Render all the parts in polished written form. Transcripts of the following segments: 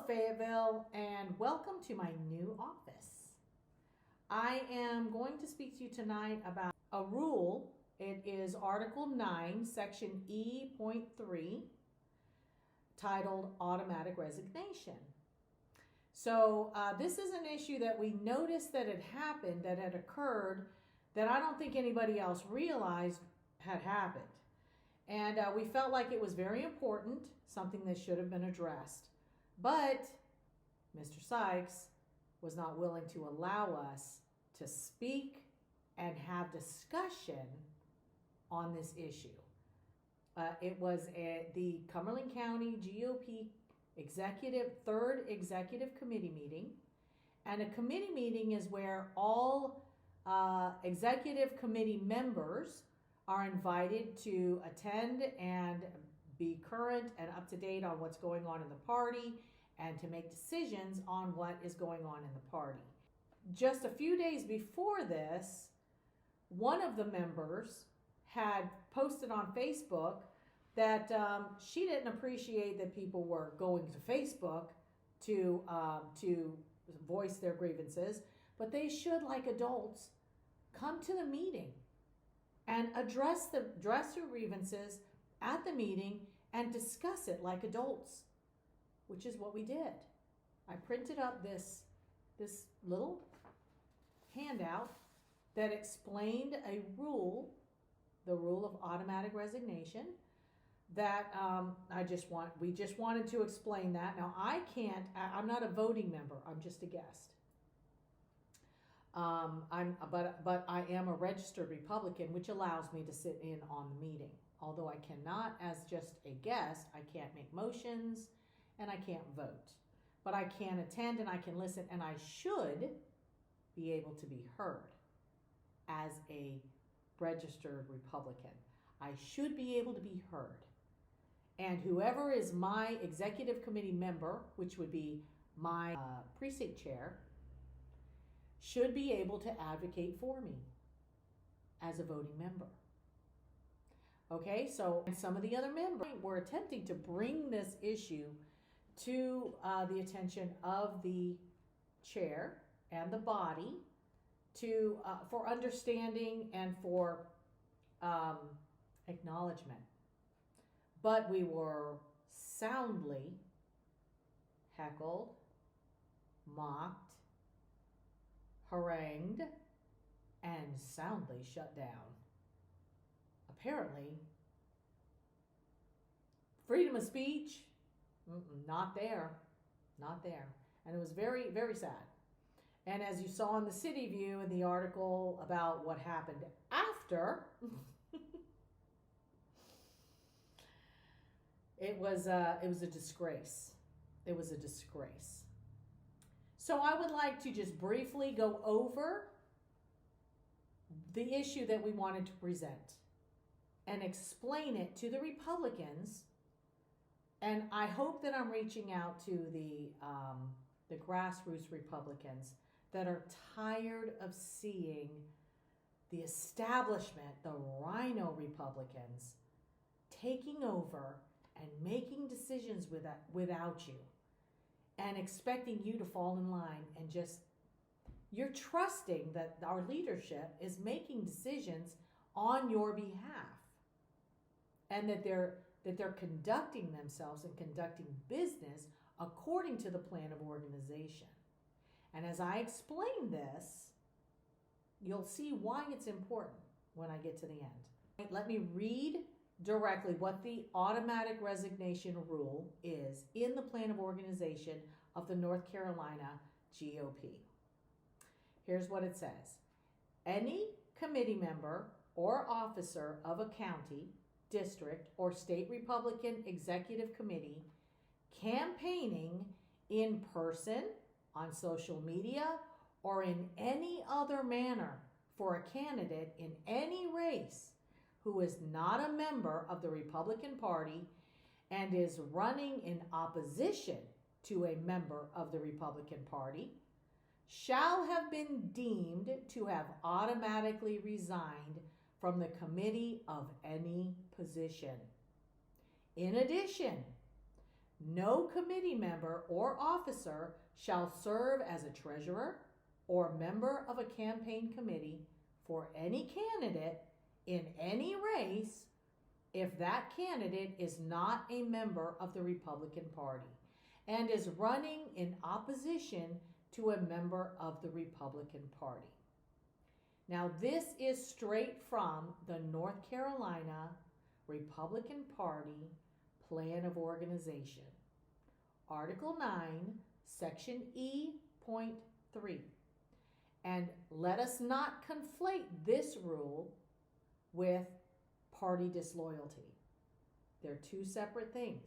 Fayetteville, and welcome to my new office. I am going to speak to you tonight about a rule. It is Article 9, Section E.3, titled Automatic Resignation. So this is an issue that we noticed that had happened, that had occurred, that I don't think anybody else realized had happened. And we felt like it was very important, something that should have been addressed. But Mr. Sykes was not willing to allow us to speak and have discussion on this issue. It was at the Cumberland County GOP third executive committee meeting. And a committee meeting is where all executive committee members are invited to attend and be current and up to date on what's going on in the party and to make decisions on what is going on in the party. Just a few days before this, one of the members had posted on Facebook that she didn't appreciate that people were going to Facebook to voice their grievances, but they should, like adults, come to the meeting and address your grievances at the meeting and discuss it like adults, which is what we did. I printed up this little handout that explained a rule, the rule of automatic resignation, that we just wanted to explain that. Now I'm not a voting member, I'm just a guest. But I am a registered Republican, which allows me to sit in on the meeting. Although I cannot, as just a guest, I can't make motions and I can't vote. But I can attend and I can listen, and I should be able to be heard as a registered Republican. I should be able to be heard. And whoever is my executive committee member, which would be my precinct chair, should be able to advocate for me as a voting member. Okay, so some of the other members were attempting to bring this issue to the attention of the chair and the body for understanding and for acknowledgement. But we were soundly heckled, mocked, harangued, and soundly shut down. Apparently, freedom of speech, not there. And it was very, very sad. And as you saw in the City View in the article about what happened after, it was a disgrace. It was a disgrace. So I would like to just briefly go over the issue that we wanted to present and explain it to the Republicans. And I hope that I'm reaching out to the grassroots Republicans that are tired of seeing the establishment, the Rhino Republicans, taking over and making decisions without you and expecting you to fall in line and just, you're trusting that our leadership is making decisions on your behalf and that they're conducting themselves and conducting business according to the plan of organization. And as I explain this, you'll see why it's important when I get to the end. Let me read directly what the automatic resignation rule is in the plan of organization of the North Carolina GOP. Here's what it says. Any committee member or officer of a county, district, or state Republican executive committee campaigning in person, on social media, or in any other manner for a candidate in any race who is not a member of the Republican Party and is running in opposition to a member of the Republican Party shall have been deemed to have automatically resigned from the committee of any position. In addition, No committee member or officer shall serve as a treasurer or member of a campaign committee for any candidate in any race if that candidate is not a member of the Republican Party and is running in opposition to a member of the Republican Party. Now, this is straight from the North Carolina Republican Party Plan of Organization, Article 9, Section E.3. And let us not conflate this rule with party disloyalty. They're two separate things.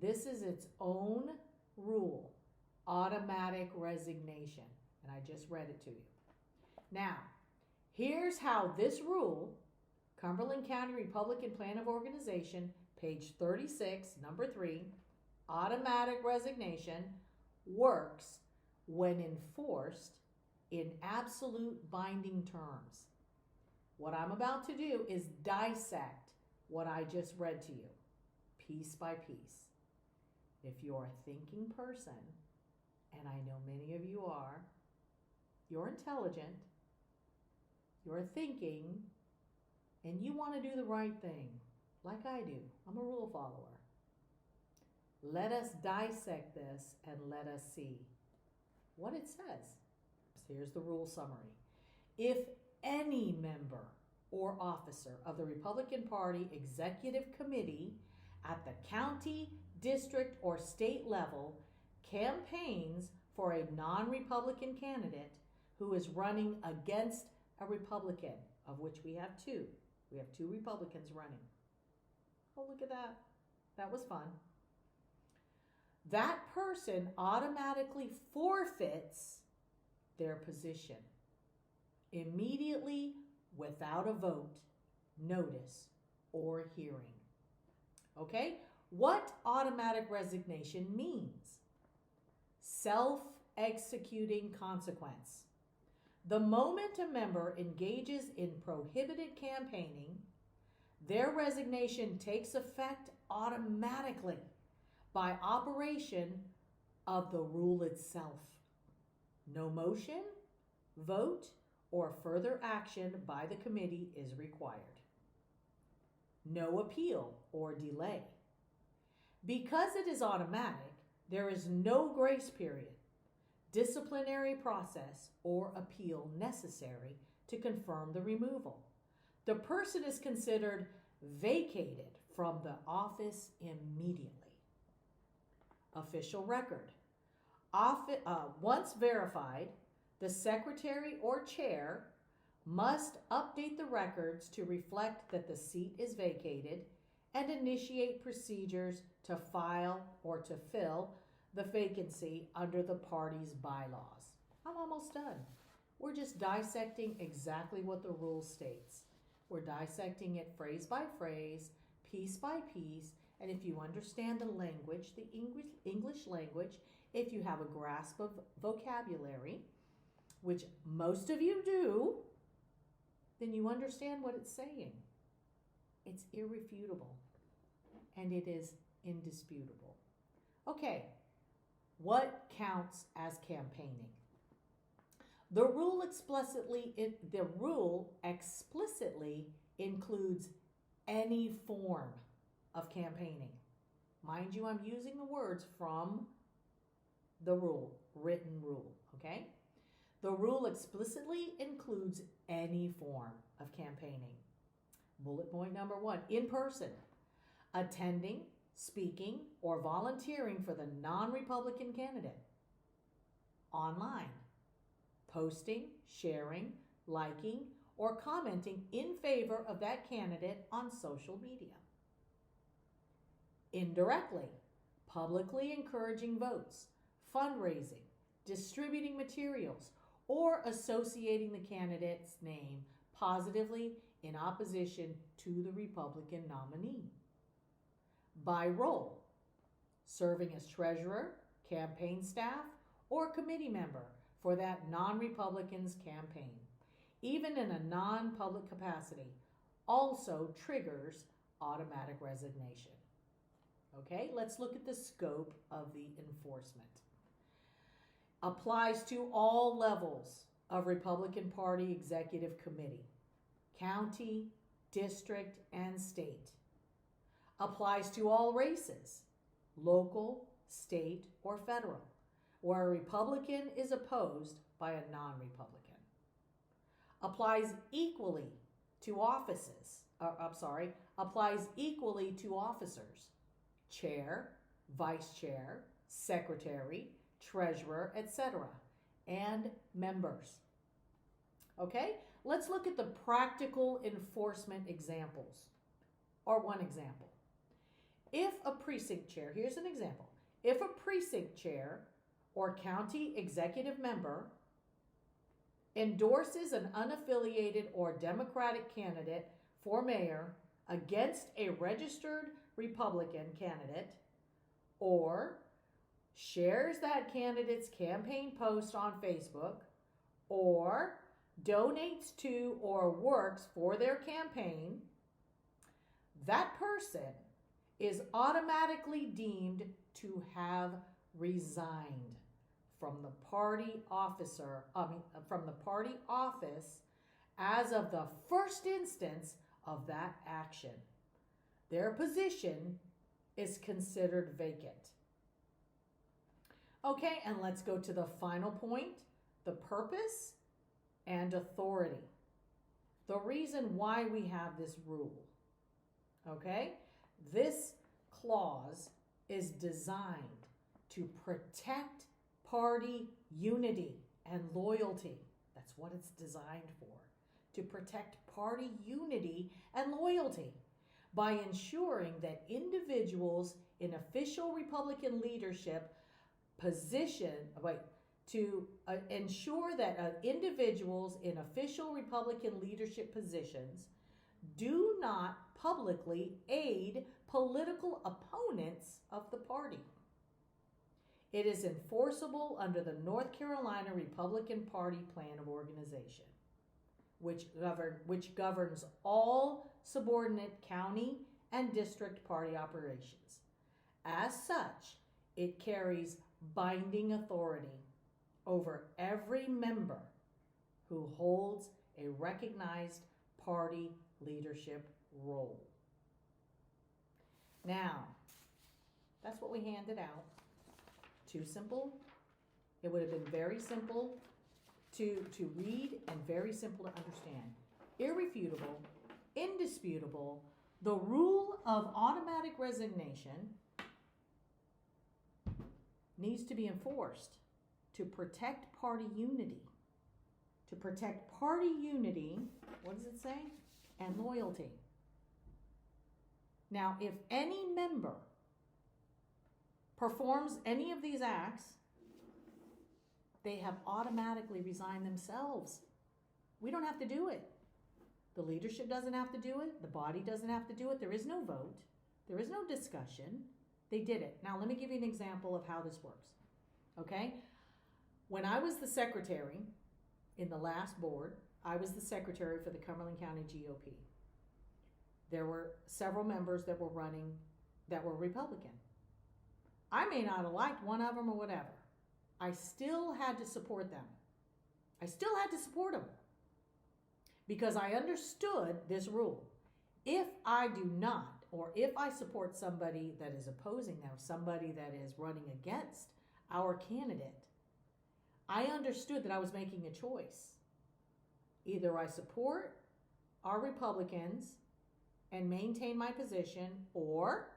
This is its own rule, automatic resignation. And I just read it to you. Now, here's how this rule, Cumberland County Republican Plan of Organization, page 36, number 3, automatic resignation, works when enforced in absolute binding terms. What I'm about to do is dissect what I just read to you, piece by piece. If you're a thinking person, and I know many of you are, you're intelligent, you're thinking, and you want to do the right thing, like I do. I'm a rule follower. Let us dissect this and let us see what it says. Here's the rule summary. If any member or officer of the Republican Party Executive Committee at the county, district, or state level campaigns for a non-Republican candidate who is running against a Republican, of which we have two. We have two Republicans running. Oh, look at that. That was fun. That person automatically forfeits their position immediately without a vote, notice, or hearing. Okay? What automatic resignation means? Self-executing consequence. The moment a member engages in prohibited campaigning, their resignation takes effect automatically by operation of the rule itself. No motion, vote, or further action by the committee is required. No appeal or delay. Because it is automatic, there is no grace period, disciplinary process, or appeal necessary to confirm the removal. The person is considered vacated from the office immediately. Official record. Once verified, the secretary or chair must update the records to reflect that the seat is vacated and initiate procedures to file or to fill the vacancy under the party's bylaws. I'm almost done. We're just dissecting exactly what the rule states. We're dissecting it phrase by phrase, piece by piece, and if you understand the language, the English language, if you have a grasp of vocabulary, which most of you do, then you understand what it's saying. It's irrefutable, and it is indisputable. Okay, what counts as campaigning? The rule explicitly includes any form of campaigning. Mind you, I'm using the words from the rule, written rule, okay? The rule explicitly includes any form of campaigning. Bullet point number 1, in person, attending, speaking, or volunteering for the non-Republican candidate. Online, posting, sharing, liking, or commenting in favor of that candidate on social media. Indirectly, publicly encouraging votes, fundraising, distributing materials, or associating the candidate's name positively in opposition to the Republican nominee. By role, serving as treasurer, campaign staff, or committee member for that non-Republican's campaign, even in a non-public capacity, also triggers automatic resignation. Okay, let's look at the scope of the enforcement. Applies to all levels of Republican Party Executive Committee, county, district, and state. Applies to all races, local, state, or federal, where a Republican is opposed by a non-Republican. Applies equally to applies equally to officers, chair, vice chair, secretary, treasurer, etc., and members. Okay, let's look at the practical enforcement examples, or one example. If a precinct chair, here's an example. If a precinct chair or county executive member endorses an unaffiliated or Democratic candidate for mayor against a registered Republican candidate, or shares that candidate's campaign post on Facebook, or donates to or works for their campaign, that person is automatically deemed to have resigned from the party office as of the first instance of that action. Their position is considered vacant. Okay, and let's go to the final point, the purpose and authority. The reason why we have this rule. Okay, this clause is designed to protect party unity and loyalty. That's what it's designed for, to protect party unity and loyalty by ensuring that individuals in official Republican leadership ensure that individuals in official Republican leadership positions do not publicly aid political opponents of the party. It is enforceable under the North Carolina Republican Party Plan of Organization, which governs all subordinate county and district party operations. As such, it carries binding authority over every member who holds a recognized party leadership role. Now, that's what we handed out. Too simple? It would have been very simple to read and very simple to understand. Irrefutable, indisputable, the rule of automatic resignation needs to be enforced to protect party unity. To protect party unity, what does it say? And loyalty. Now, if any member performs any of these acts, they have automatically resigned themselves. We don't have to do it. The leadership doesn't have to do it. The body doesn't have to do it. There is no vote. There is no discussion. They did it. Now, let me give you an example of how this works. Okay? When I was the secretary in the last board, I was the secretary for the Cumberland County GOP. There were several members that were running that were Republican. I may not have liked one of them or whatever. I still had to support them. I still had to support them because I understood this rule. If I do not, or if I support somebody that is opposing them, somebody that is running against our candidate, I understood that I was making a choice. Either I support our Republicans and maintain my position, or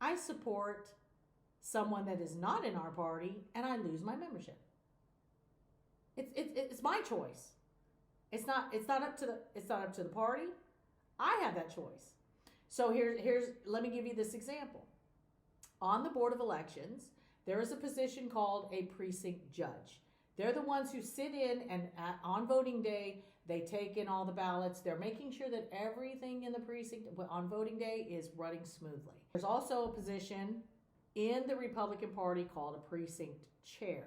I support someone that is not in our party and I lose my membership. It's my choice. It's not up to the party. I have that choice. So let me give you this example. On the Board of Elections, there is a position called a precinct judge. They're the ones who sit in and on voting day, they take in all the ballots. They're making sure that everything in the precinct on voting day is running smoothly. There's also a position in the Republican Party called a precinct chair.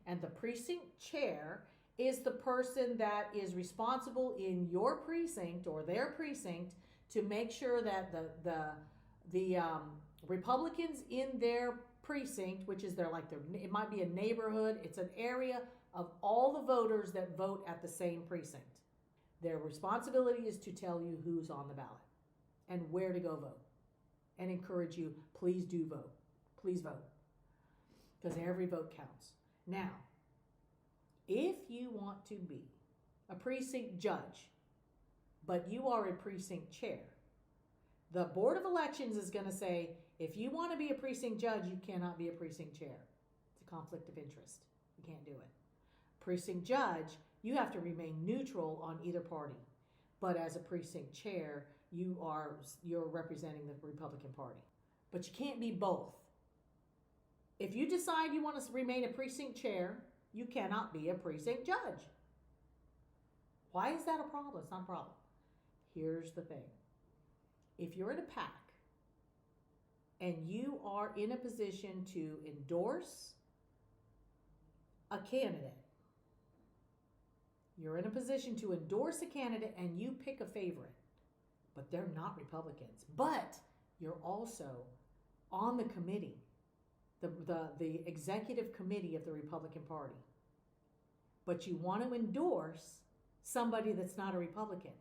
And the precinct chair is the person that is responsible in your precinct or their precinct to make sure that Republicans in their precinct, which is it might be a neighborhood, it's an area of all the voters that vote at the same precinct. Their responsibility is to tell you who's on the ballot and where to go vote and encourage you, please do vote. Please vote. Because every vote counts. Now, if you want to be a precinct judge, but you are a precinct chair, the Board of Elections is going to say, if you want to be a precinct judge, you cannot be a precinct chair. It's a conflict of interest. You can't do it. Precinct judge, you have to remain neutral on either party. But as a precinct chair, you're representing the Republican Party. But you can't be both. If you decide you want to remain a precinct chair, you cannot be a precinct judge. Why is that a problem? It's not a problem. Here's the thing. If you're in a PAC and you are in a position to endorse a candidate, you're in a position to endorse a candidate and you pick a favorite, but they're not Republicans. But you're also on the committee, the executive committee of the Republican Party. But you want to endorse somebody that's not a Republican.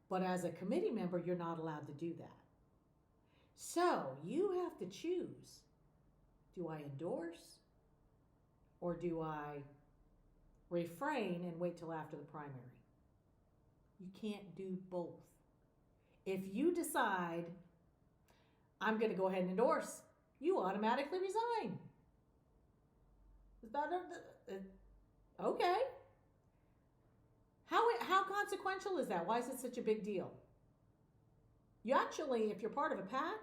But as a committee member, you're not allowed to do that. So you have to choose. Do I endorse or do I refrain and wait till after the primary? You can't do both. If you decide, I'm going to go ahead and endorse, you automatically resign. Is that okay? How consequential is that? Why is it such a big deal? You actually, if you're part of a PAC,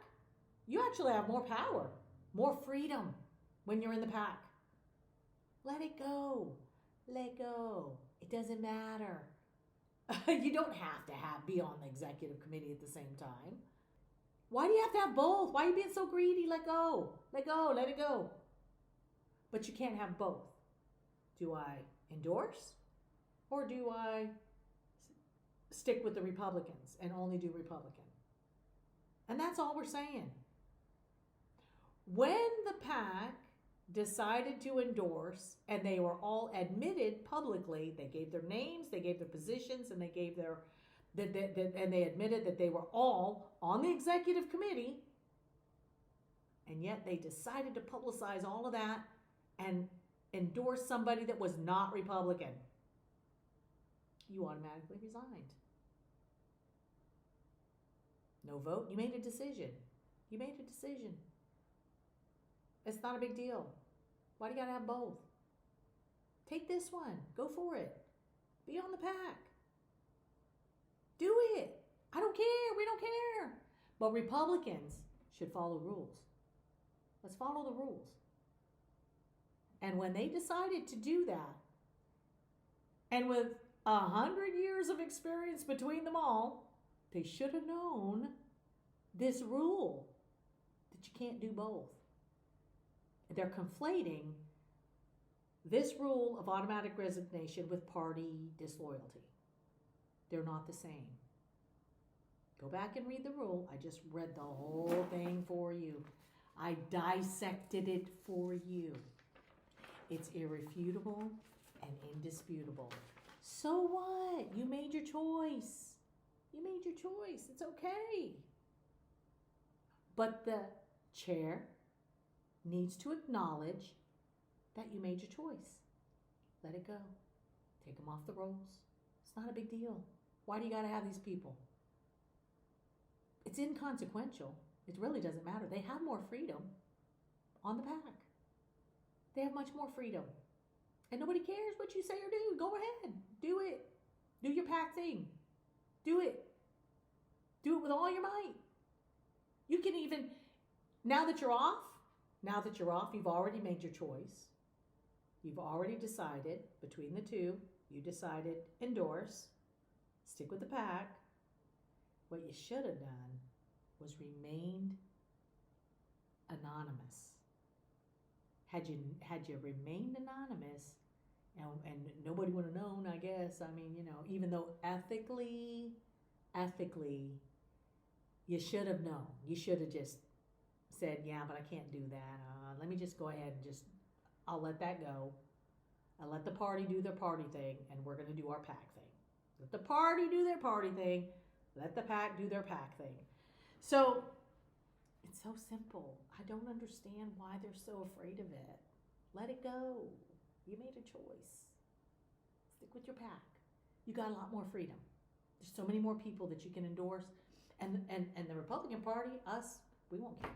you actually have more power, more freedom when you're in the PAC. Let it go. Let go. It doesn't matter. You don't have to be on the executive committee at the same time. Why do you have to have both? Why are you being so greedy? Let go. Let go. Let it go. But you can't have both. Do I endorse or do I stick with the Republicans and only do Republican? And that's all we're saying. When the PAC decided to endorse, and they were all admitted publicly, they gave their names, they gave their positions, and they gave and they admitted that they were all on the executive committee, and yet they decided to publicize all of that and endorse somebody that was not Republican. You automatically resigned. No vote. You made a decision. You made a decision. It's not a big deal. Why do you gotta have both? Take this one. Go for it. Be on the PAC. Do it. I don't care. We don't care. But Republicans should follow rules. Let's follow the rules. And when they decided to do that, and with 100 years of experience between them all, they should have known this rule that you can't do both. They're conflating this rule of automatic resignation with party disloyalty. They're not the same. Go back and read the rule. I just read the whole thing for you. I dissected it for you. It's irrefutable and indisputable. So what? You made your choice. You made your choice. It's okay. But the chair needs to acknowledge that you made your choice. Let it go. Take them off the rolls. It's not a big deal. Why do you got to have these people? It's inconsequential. It really doesn't matter. They have more freedom on the PAC. They have much more freedom. And nobody cares what you say or do. Go ahead. Do it. Do your PAC thing. Do it. Do it with all your might. You can even, now that you're off, you've already made your choice. You've already decided between the two. You decided endorse, stick with the PAC. What you should have done was remained anonymous. Had you remained anonymous, and nobody would have known, I guess. I mean, even though ethically, you should have known. You should have just said, yeah, but I can't do that. Let me just go ahead and I'll let that go. I'll let the party do their party thing, and we're going to do our PAC thing. Let the party do their party thing. Let the PAC do their PAC thing. So it's so simple. I don't understand why they're so afraid of it. Let it go. You made a choice. Stick with your PAC. You got a lot more freedom. There's so many more people that you can endorse. And the Republican Party, us, we won't care.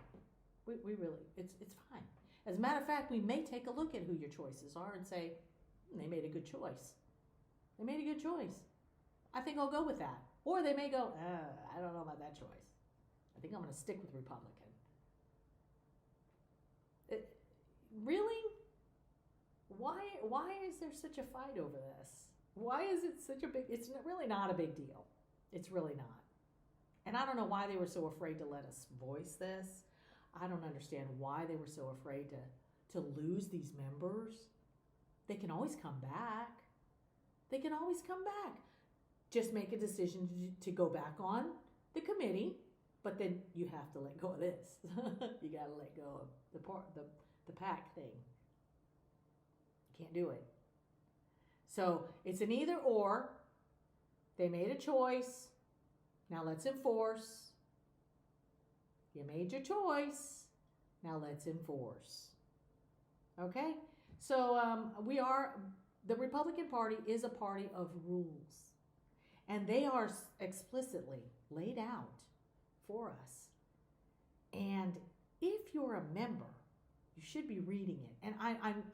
We really, it's fine. As a matter of fact, we may take a look at who your choices are and say, they made a good choice. They made a good choice. I think I'll go with that. Or they may go, I don't know about that choice. I think I'm going to stick with Republican. Really? Why is there such a fight over this? Why is it such a big, it's really not a big deal. It's really not. And I don't know why they were so afraid to let us voice this. I don't understand why they were so afraid to lose these members. They can always come back. They can always come back. Just make a decision to go back on the committee, but then you have to let go of this. You got to let go of the PAC thing. You can't do it. So it's an either or. They made a choice. Now let's enforce. You made your choice. Now let's enforce. Okay? So the Republican Party is a party of rules. And they are explicitly laid out for us. And if you're a member, you should be reading it. And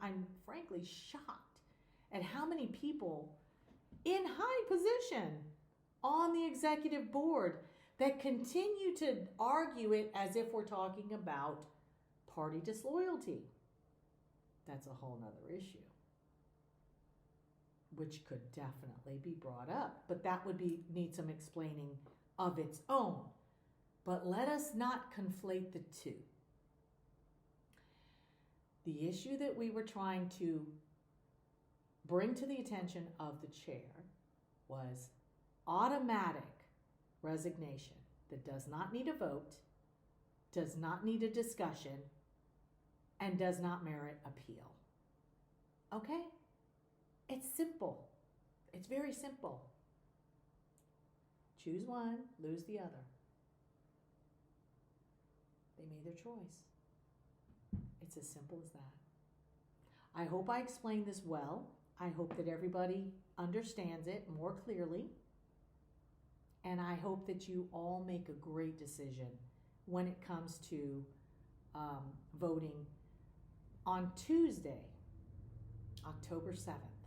I'm frankly shocked at how many people in high position on the executive board that continue to argue it as if we're talking about party disloyalty. That's a whole nother issue, which could definitely be brought up, but that would need some explaining of its own. But let us not conflate the two. The issue that we were trying to bring to the attention of the chair was automatic resignation that does not need a vote, does not need a discussion, and does not merit appeal. Okay? It's simple. It's very simple. Choose one, lose the other. They made their choice. It's as simple as that. I hope I explained this well. I hope that everybody understands it more clearly. And I hope that you all make a great decision when it comes to voting on Tuesday, October 7th.